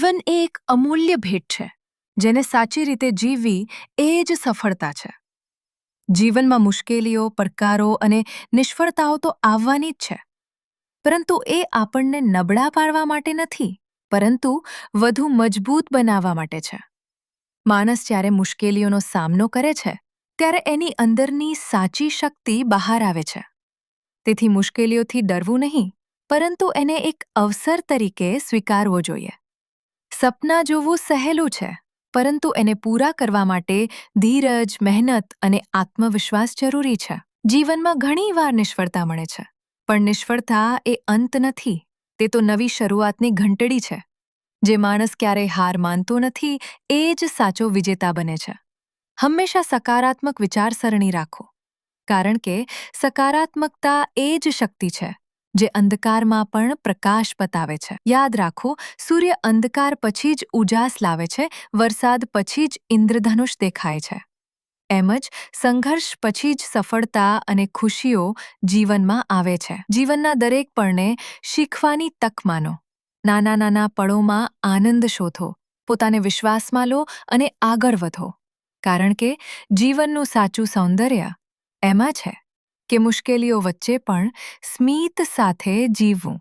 જીવન એ એક અમૂલ્ય ભેટ છે જેને સાચી રીતે જીવવી એ જ સફળતા છે. જીવનમાં મુશ્કેલીઓ, પડકારો અને નિષ્ફળતાઓ તો આવવાની જ છે, પરંતુ એ આપણને નબળા પાડવા માટે નથી, પરંતુ વધુ મજબૂત બનાવવા માટે છે. માણસ જ્યારે મુશ્કેલીઓનો સામનો કરે છે ત્યારે એની અંદરની સાચી શક્તિ બહાર આવે છે. તેથી મુશ્કેલીઓથી ડરવું નહીં, પરંતુ એને એક અવસર તરીકે સ્વીકારવો જોઈએ. સપના જોવું સહેલું છે, પરંતુ એને પૂરા કરવા માટે ધીરજ, મહેનત અને આત્મવિશ્વાસ જરૂરી છે. જીવનમાં ઘણીવાર નિષ્ફળતા મળે છે, પણ નિષ્ફળતા એ અંત નથી, તે તો નવી શરૂઆતની ઘંટડી છે. જે માણસ ક્યારેય હાર માનતો નથી એ જ સાચો વિજેતા બને છે. હંમેશા સકારાત્મક વિચારસરણી રાખો, કારણ કે સકારાત્મકતા એ જ શક્તિ છે જે અંધકારમાં પણ પ્રકાશ બતાવે છે. યાદ રાખો, સૂર્ય અંધકાર પછી જ ઉજાસ લાવે છે, વરસાદ પછી જ ઇન્દ્રધનુષ દેખાય છે. એમ જ સંઘર્ષ પછી જ સફળતા અને ખુશીઓ જીવનમાં આવે છે. જીવનના દરેક પળને શીખવાની તક માનો. નાના નાના પળોમાં આનંદ શોધો, પોતાને વિશ્વાસમાં લો અને આગળ વધો, કારણ કે જીવનનું સાચું સૌંદર્ય એમાં છે કે મુશ્કેલીઓ વચ્ચે પણ સ્મિત સાથે જીવવું.